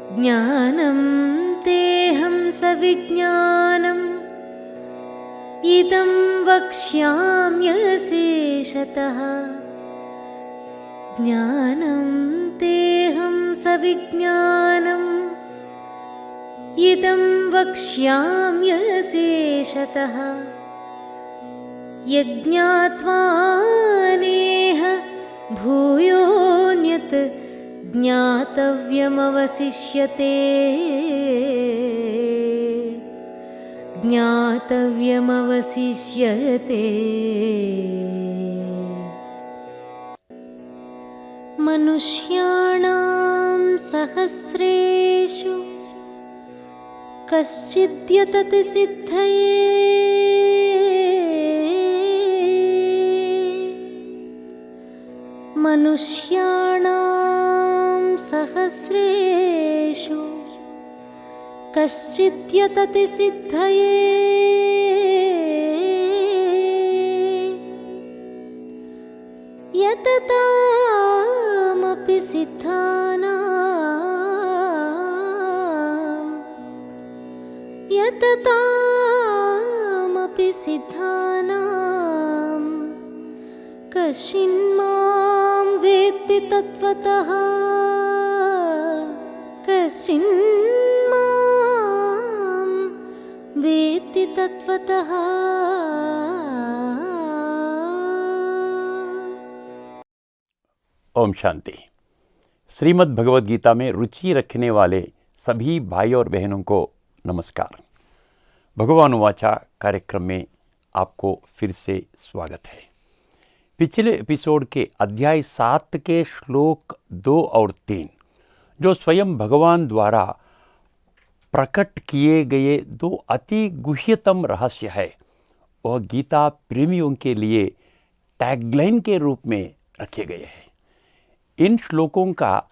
ज्ञानं तेहं सविज्ञानम् इदं वक्ष्याम्यशेषतः। ज्ञानं तेहं सविज्ञानम् इदं वक्ष्याम्यशेषतः। यज्ञात्वा नेह भूयोऽन्यत् ज्ञातव्यमवशिष्यते। ज्ञातव्यमवशिष्यते। मनुष्याणां सहस्रेषु कश्चिद्यतति सिद्धये। मनुष्याणां सहस्रेषु कश्चिद्यतति सिद्धये। यततामपि सिद्धानां यततामपि सिद्धानां कश्चिन्मां वेत्ति तत्त्वतः। कश्चिन्मां वेत्ति तत्त्वतः। ओम शांति। श्रीमद् भगवद गीता में रुचि रखने वाले सभी भाई और बहनों को नमस्कार। भगवान वाचा कार्यक्रम में आपको फिर से स्वागत है। पिछले एपिसोड के अध्याय 7 के श्लोक 2 और 3 जो स्वयं भगवान द्वारा प्रकट किए गए 2 अति गुह्यतम रहस्य है, वह गीता प्रेमियों के लिए टैगलाइन के रूप में रखे गए हैं। इन श्लोकों का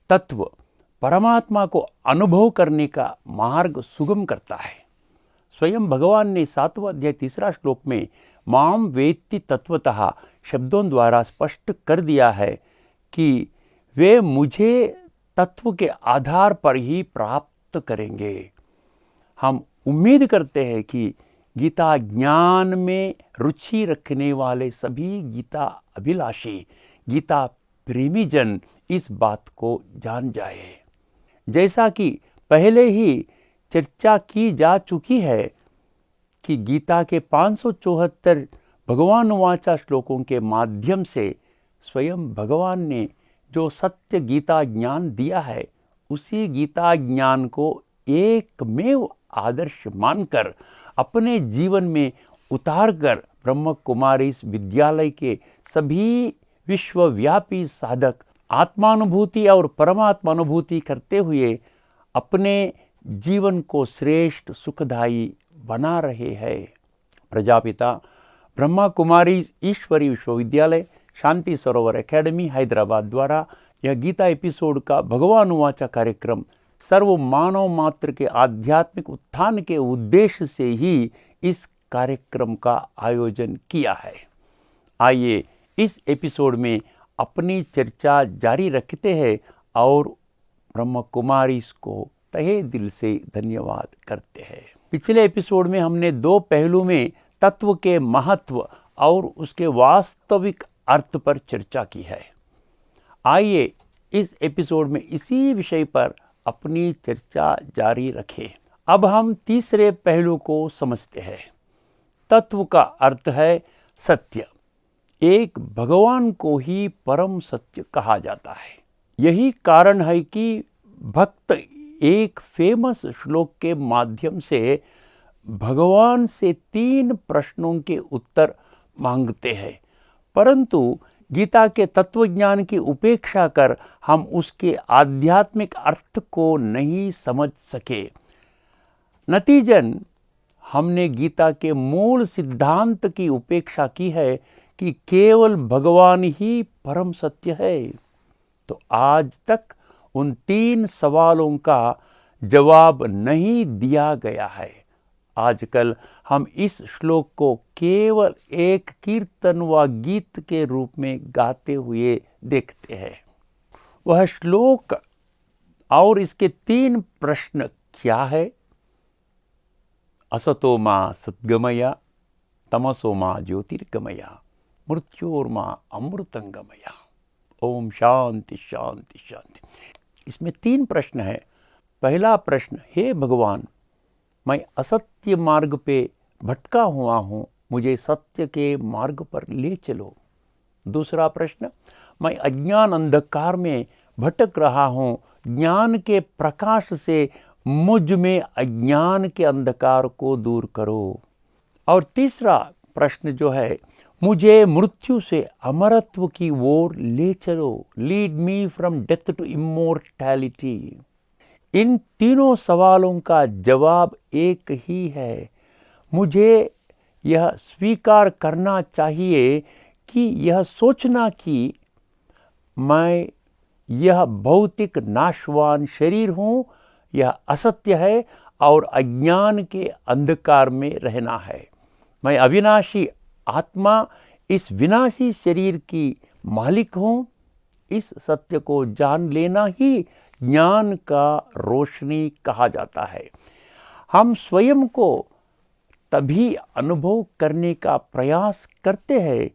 तत्व परमात्मा को अनुभव करने का मार्ग सुगम करता है। स्वयं भगवान ने 7वां अध्याय 3 श्लोक में माम वेत्ति तत्वतः शब्दों द्वारा स्पष्ट कर दिया है कि वे मुझे तत्व के आधार पर ही प्राप्त करेंगे। हम उम्मीद करते हैं कि गीता ज्ञान में रुचि रखने वाले सभी गीता अभिलाषी, गीता प्रेमी जन इस बात को जान जाए। जैसा कि पहले ही चर्चा की जा चुकी है कि गीता के 574 भगवान वाचा श्लोकों के माध्यम से स्वयं भगवान ने जो सत्य गीता ज्ञान दिया है, उसी गीता ज्ञान को एकमेव आदर्श मानकर अपने जीवन में उतारकर ब्रह्म कुमारी विद्यालय के सभी विश्वव्यापी साधक आत्मानुभूति और परमात्मानुभूति करते हुए अपने जीवन को श्रेष्ठ सुखदायी बना रहे हैं। प्रजापिता ब्रह्मा कुमारी ईश्वरी विश्वविद्यालय शांति सरोवर एकेडमी हैदराबाद द्वारा यह गीता एपिसोड का भगवान वाचा कार्यक्रम सर्व मानव मात्र के आध्यात्मिक उत्थान के उद्देश्य से ही इस कार्यक्रम का आयोजन किया है। आइए इस एपिसोड में अपनी चर्चा जारी रखते हैं और ब्रह्म कुमारी को तहे दिल से धन्यवाद करते हैं। पिछले एपिसोड में हमने 2 पहलू में तत्व के महत्व और उसके वास्तविक अर्थ पर चर्चा की है। आइए इस एपिसोड में इसी विषय पर अपनी चर्चा जारी रखें। अब हम तीसरे पहलू को समझते हैं। तत्व का अर्थ है सत्य। एक भगवान को ही परम सत्य कहा जाता है। यही कारण है कि भक्त एक फेमस श्लोक के माध्यम से भगवान से 3 प्रश्नों के उत्तर मांगते हैं, परंतु गीता के तत्वज्ञान की उपेक्षा कर हम उसके आध्यात्मिक अर्थ को नहीं समझ सके। नतीजन हमने गीता के मूल सिद्धांत की उपेक्षा की है कि केवल भगवान ही परम सत्य है। तो आज तक उन 3 सवालों का जवाब नहीं दिया गया है। आजकल हम इस श्लोक को केवल एक कीर्तन व गीत के रूप में गाते हुए देखते हैं। वह श्लोक और इसके 3 प्रश्न क्या है? असतो मा सद्गमया, तमसो मा ज्योतिर्गमया, मृत्योर्मा अमृतंगमया। ओम शांति शांति शांति। इसमें 3 प्रश्न है। पहला प्रश्न, हे भगवान, मैं असत्य मार्ग पे भटका हुआ हूँ, मुझे सत्य के मार्ग पर ले चलो। दूसरा प्रश्न, मैं अज्ञान अंधकार में भटक रहा हूँ, ज्ञान के प्रकाश से मुझ में अज्ञान के अंधकार को दूर करो। और तीसरा प्रश्न जो है, मुझे मृत्यु से अमरत्व की ओर ले चलो, lead me from death to immortality. इन तीनों सवालों का जवाब एक ही है। मुझे यह स्वीकार करना चाहिए कि यह सोचना कि मैं यह भौतिक नाशवान शरीर हूँ, यह असत्य है और अज्ञान के अंधकार में रहना है। मैं अविनाशी आत्मा इस विनाशी शरीर की मालिक हूँ। इस सत्य को जान लेना ही ज्ञान का रोशनी कहा जाता है। हम स्वयं को तभी अनुभव करने का प्रयास करते हैं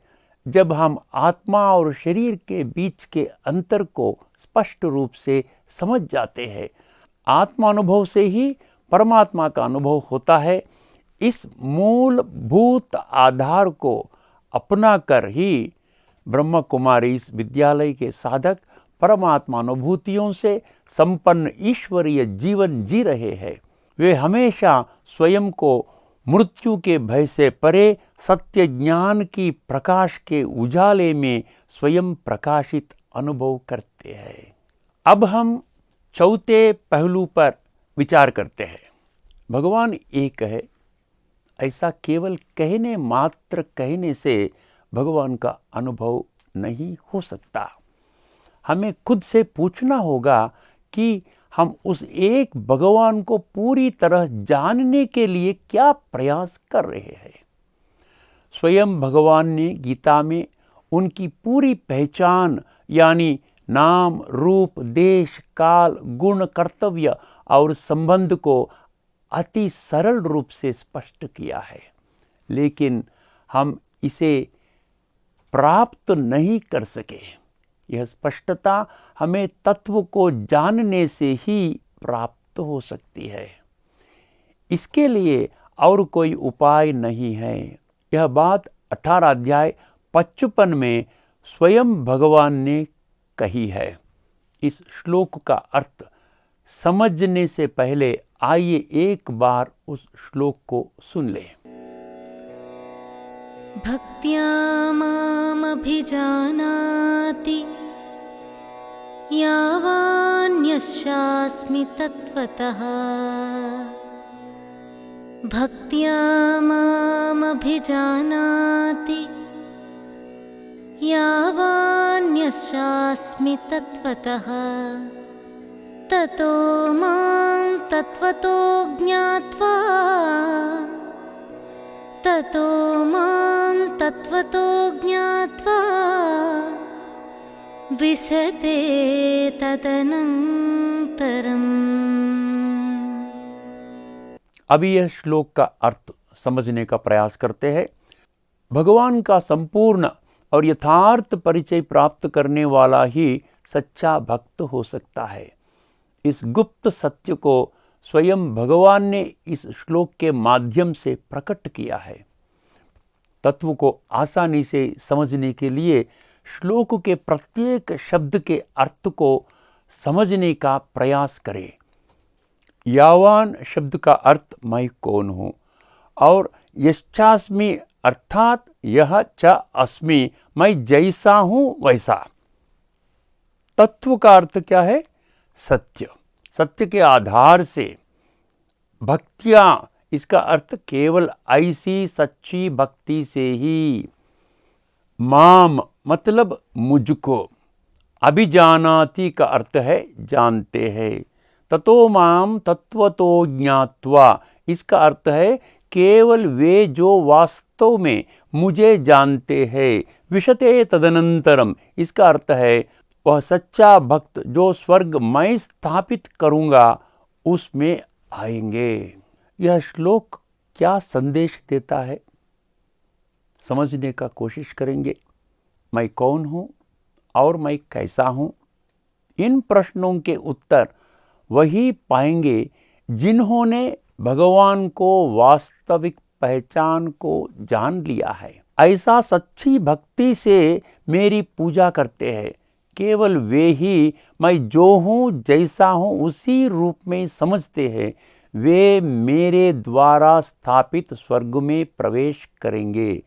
जब हम आत्मा और शरीर के बीच के अंतर को स्पष्ट रूप से समझ जाते हैं। आत्मा अनुभव से ही परमात्मा का अनुभव होता है। इस मूलभूत आधार को अपनाकर ही ब्रह्म कुमारी इस विद्यालय के साधक परमात्मा अनुभूतियों से संपन्न ईश्वरीय जीवन जी रहे हैं। वे हमेशा स्वयं को मृत्यु के भय से परे सत्य ज्ञान की प्रकाश के उजाले में स्वयं प्रकाशित अनुभव करते हैं। अब हम चौथे पहलू पर विचार करते हैं। भगवान एक है, ऐसा केवल कहने मात्र कहने से भगवान का अनुभव नहीं हो सकता। हमें खुद से पूछना होगा कि हम उस एक भगवान को पूरी तरह जानने के लिए क्या प्रयास कर रहे हैं। स्वयं भगवान ने गीता में उनकी पूरी पहचान यानी नाम, रूप, देश, काल, गुण, कर्तव्य और संबंध को अति सरल रूप से स्पष्ट किया है, लेकिन हम इसे प्राप्त नहीं कर सके। यह स्पष्टता हमें तत्व को जानने से ही प्राप्त हो सकती है। इसके लिए और कोई उपाय नहीं है। यह बात 18 अध्याय 55 में स्वयं भगवान ने कही है। इस श्लोक का अर्थ समझने से पहले आइए एक बार उस श्लोक को सुन लें। भक्त्या मामभिजानाति यावान्यस्यास्मि तत्त्वतः। भक्त्या मामभिजानाति यावान्यस्यास्मि तत्त्वतः। ततो मां तत्त्वतो ज्ञात्वा, ततो मां तत्त्वतो ज्ञात्वा विशते तदनन्तरम्। अभी यह श्लोक का अर्थ समझने का प्रयास करते हैं। भगवान का संपूर्ण और यथार्थ परिचय प्राप्त करने वाला ही सच्चा भक्त हो सकता है। इस गुप्त सत्य को स्वयं भगवान ने इस श्लोक के माध्यम से प्रकट किया है। तत्व को आसानी से समझने के लिए श्लोक के प्रत्येक शब्द के अर्थ को समझने का प्रयास करें। यावान शब्द का अर्थ मैं कौन हूँ और यश्चास्मि अर्थात यह च अस्मि, मैं जैसा हूँ वैसा। तत्व का अर्थ क्या है? सत्य। सत्य के आधार से भक्तियाँ, इसका अर्थ केवल ऐसी सच्ची भक्ति से ही। माम मतलब मुझको। अभिजानाति का अर्थ है जानते हैं। ततो माम तत्वतो ज्ञात्वा, इसका अर्थ है केवल वे जो वास्तव में मुझे जानते हैं। विशते तदनंतरम, इसका अर्थ है वह सच्चा भक्त जो स्वर्ग मैं स्थापित करूंगा उसमें आएंगे। यह श्लोक क्या संदेश देता है, समझने का कोशिश करेंगे। मैं कौन हूँ और मैं कैसा हूँ? इन प्रश्नों के उत्तर वही पाएंगे जिन्होंने भगवान को वास्तविक पहचान को जान लिया है। ऐसा सच्ची भक्ति से मेरी पूजा करते हैं, केवल वे ही मैं जो हूँ जैसा हूँ उसी रूप में समझते हैं। वे मेरे द्वारा स्थापित स्वर्ग में प्रवेश करेंगे।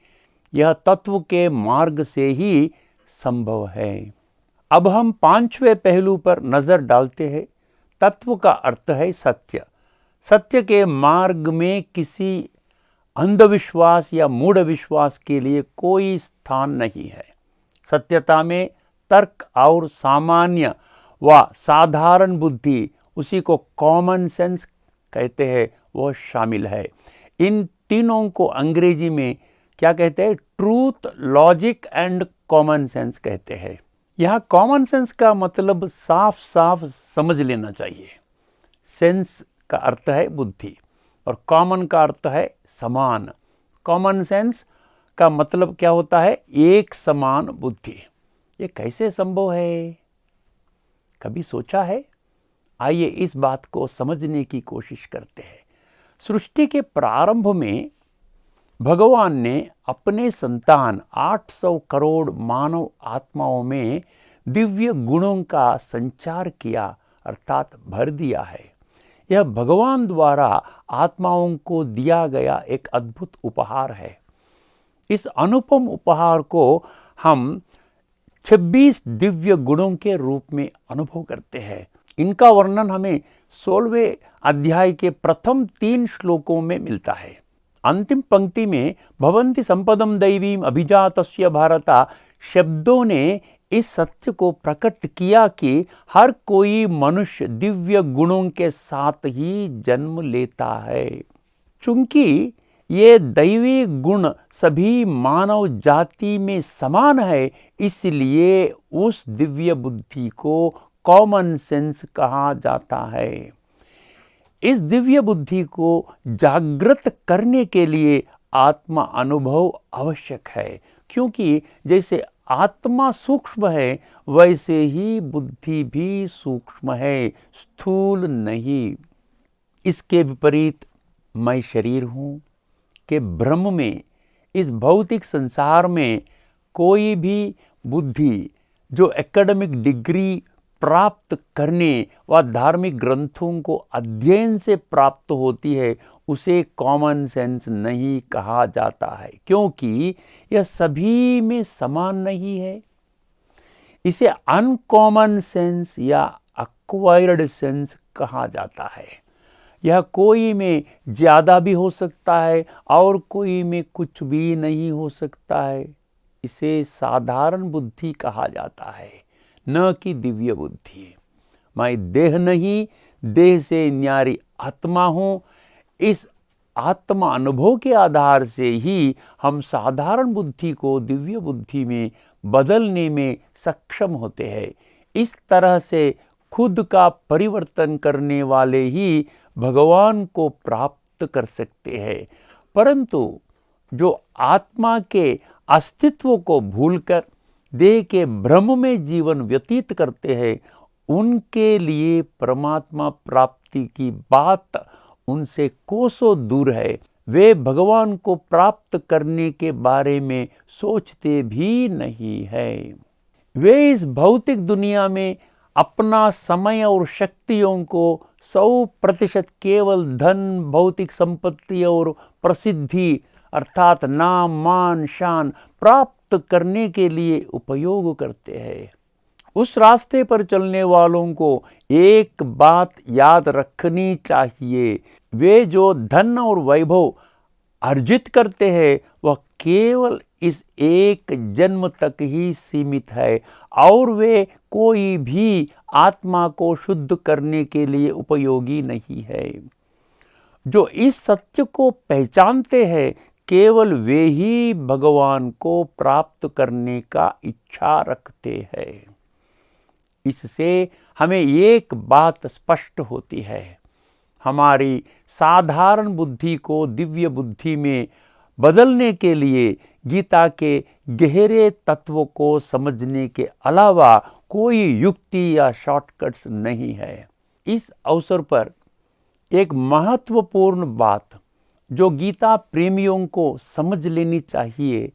यह तत्व के मार्ग से ही संभव है। अब हम पांचवें पहलू पर नजर डालते हैं। तत्व का अर्थ है सत्य। सत्य के मार्ग में किसी अंधविश्वास या मूढ़ विश्वास के लिए कोई स्थान नहीं है। सत्यता में तर्क और सामान्य व साधारण बुद्धि, उसी को कॉमन सेंस कहते हैं, वह शामिल है। इन तीनों को अंग्रेजी में क्या कहते हैं? Truth, logic and common sense कहते हैं। यहाँ कॉमन सेंस का मतलब साफ साफ समझ लेना चाहिए। सेंस का अर्थ है बुद्धि और कॉमन का अर्थ है समान। कॉमन सेंस का मतलब क्या होता है? एक समान बुद्धि। ये कैसे संभव है, कभी सोचा है? आइए इस बात को समझने की कोशिश करते हैं। सृष्टि के प्रारंभ में भगवान ने अपने संतान 800 करोड़ मानव आत्माओं में दिव्य गुणों का संचार किया, अर्थात भर दिया है। यह भगवान द्वारा आत्माओं को दिया गया एक अद्भुत उपहार है। इस अनुपम उपहार को हम 26 दिव्य गुणों के रूप में अनुभव करते हैं। इनका वर्णन हमें 16वें अध्याय के प्रथम 3 श्लोकों में मिलता है। अंतिम पंक्ति में भवन्ति संपदम दैवीम अभिजातस्य भारता शब्दों ने इस सत्य को प्रकट किया कि हर कोई मनुष्य दिव्य गुणों के साथ ही जन्म लेता है। चूंकि ये दैवी गुण सभी मानव जाति में समान है, इसलिए उस दिव्य बुद्धि को कॉमन सेंस कहा जाता है। इस दिव्य बुद्धि को जागृत करने के लिए आत्मा अनुभव आवश्यक है, क्योंकि जैसे आत्मा सूक्ष्म है वैसे ही बुद्धि भी सूक्ष्म है, स्थूल नहीं। इसके विपरीत मैं शरीर हूँ के भ्रम में, इस भौतिक संसार में कोई भी बुद्धि जो एकेडमिक डिग्री प्राप्त करने व धार्मिक ग्रंथों को अध्ययन से प्राप्त होती है, उसे कॉमन सेंस नहीं कहा जाता है, क्योंकि यह सभी में समान नहीं है। इसे अनकॉमन सेंस या एक्वायर्ड सेंस कहा जाता है। यह कोई में ज़्यादा भी हो सकता है और कोई में कुछ भी नहीं हो सकता है। इसे साधारण बुद्धि कहा जाता है, न कि दिव्य बुद्धि। मैं देह नहीं, देह से न्यारी आत्मा हूँ। इस आत्मा अनुभव के आधार से ही हम साधारण बुद्धि को दिव्य बुद्धि में बदलने में सक्षम होते हैं। इस तरह से खुद का परिवर्तन करने वाले ही भगवान को प्राप्त कर सकते हैं। परंतु जो आत्मा के अस्तित्व को भूलकर देह के भ्रम में जीवन व्यतीत करते हैं, उनके लिए परमात्मा प्राप्ति की बात उनसे कोसों दूर है। वे भगवान को प्राप्त करने के बारे में सोचते भी नहीं है। वे इस भौतिक दुनिया में अपना समय और शक्तियों को 100% केवल धन, भौतिक संपत्ति और प्रसिद्धि अर्थात नाम, मान, शान प्राप्त करने के लिए उपयोग करते हैं। उस रास्ते पर चलने वालों को एक बात याद रखनी चाहिए, वे जो धन और वैभव अर्जित करते हैं वह केवल इस एक जन्म तक ही सीमित है और वे कोई भी आत्मा को शुद्ध करने के लिए उपयोगी नहीं है। जो इस सत्य को पहचानते हैं, केवल वे ही भगवान को प्राप्त करने का इच्छा रखते हैं। इससे हमें एक बात स्पष्ट होती है, हमारी साधारण बुद्धि को दिव्य बुद्धि में बदलने के लिए गीता के गहरे तत्वों को समझने के अलावा कोई युक्ति या शॉर्टकट्स नहीं है। इस अवसर पर एक महत्वपूर्ण बात जो गीता प्रेमियों को समझ लेनी चाहिए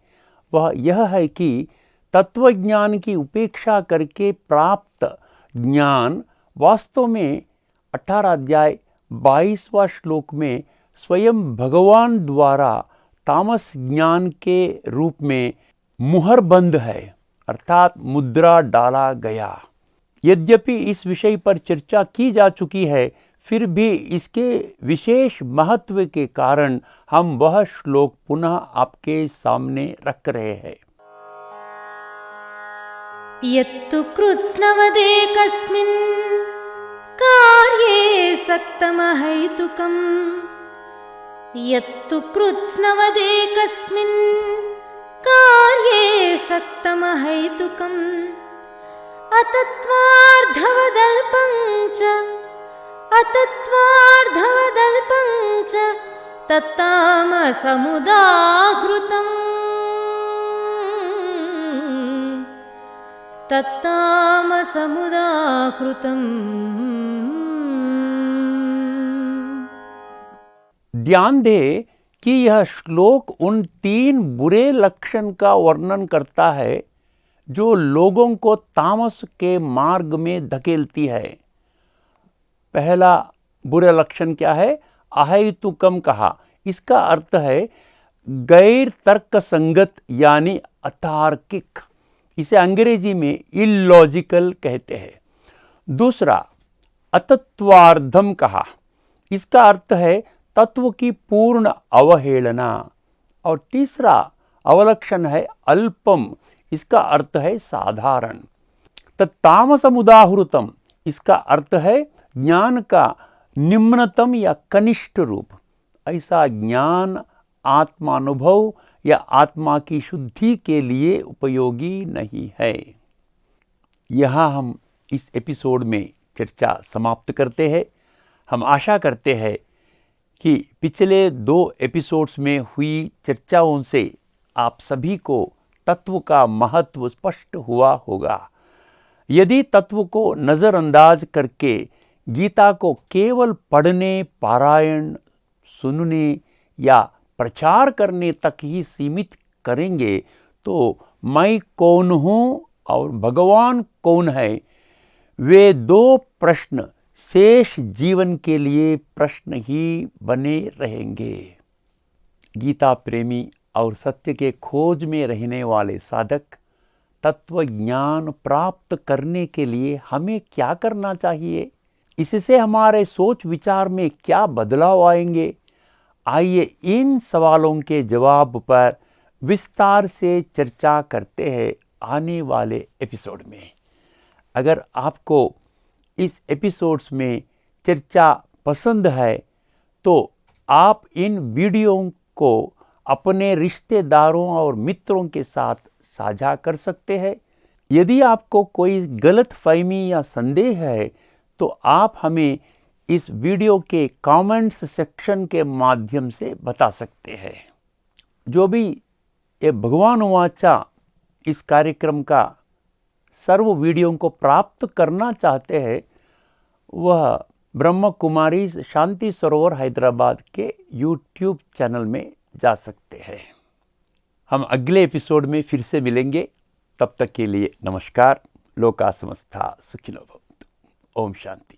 वह यह है कि तत्वज्ञान की उपेक्षा करके प्राप्त ज्ञान वास्तव में 18 अध्याय 22वां श्लोक में स्वयं भगवान द्वारा तामस ज्ञान के रूप में मुहरबंद है, अर्थात मुद्रा डाला गया। यद्यपि इस विषय पर चर्चा की जा चुकी है, फिर भी इसके विशेष महत्व के कारण हम वह श्लोक पुनः आपके सामने रख रहे हैं। यत्तु कृत्स्नवदेकस्मिन् कार्ये सक्तमहैतुकम् यत्तु कृत्स्नवदेकस्मिन् कार्ये सक्तमहैतुकम् अतत्त्वार्धवदल्पं च तत्तामसमुदाहृतम् ध्यान दें कि यह श्लोक उन 3 बुरे लक्षण का वर्णन करता है जो लोगों को तामस के मार्ग में धकेलती है। पहला बुरा लक्षण क्या है? अहैतुकम कहा। इसका अर्थ है गैर तर्क संगत यानी अतार्किक। इसे अंग्रेजी में इलॉजिकल कहते हैं। दूसरा अतत्वार्धम कहा। इसका अर्थ है तत्व की पूर्ण अवहेलना। और तीसरा अवलक्षण है अल्पम। इसका अर्थ है साधारण। तत्तामसमुदाहृतम इसका अर्थ है ज्ञान का निम्नतम या कनिष्ठ रूप। ऐसा ज्ञान आत्मानुभव या आत्मा की शुद्धि के लिए उपयोगी नहीं है। यहाँ हम इस एपिसोड में चर्चा समाप्त करते हैं। हम आशा करते हैं कि पिछले 2 एपिसोड्स में हुई चर्चाओं से आप सभी को तत्व का महत्व स्पष्ट हुआ होगा। यदि तत्व को नज़रअंदाज करके गीता को केवल पढ़ने, पारायण, सुनने या प्रचार करने तक ही सीमित करेंगे तो मैं कौन हूँ और भगवान कौन है, वे 2 प्रश्न शेष जीवन के लिए प्रश्न ही बने रहेंगे। गीता प्रेमी और सत्य के खोज में रहने वाले साधक तत्व ज्ञान प्राप्त करने के लिए हमें क्या करना चाहिए? इससे हमारे सोच विचार में क्या बदलाव आएंगे? आइए इन सवालों के जवाब पर विस्तार से चर्चा करते हैं आने वाले एपिसोड में। अगर आपको इस एपिसोड्स में चर्चा पसंद है तो आप इन वीडियो को अपने रिश्तेदारों और मित्रों के साथ साझा कर सकते हैं। यदि आपको कोई गलतफहमी या संदेह है तो आप हमें इस वीडियो के कमेंट्स सेक्शन के माध्यम से बता सकते हैं। जो भी ये भगवान वाचा इस कार्यक्रम का सर्व वीडियो को प्राप्त करना चाहते हैं वह ब्रह्म कुमारी शांति सरोवर हैदराबाद के YouTube चैनल में जा सकते हैं। हम अगले एपिसोड में फिर से मिलेंगे। तब तक के लिए नमस्कार। लोका समस्ता सुखिनो भवन्तु। ओम शांति।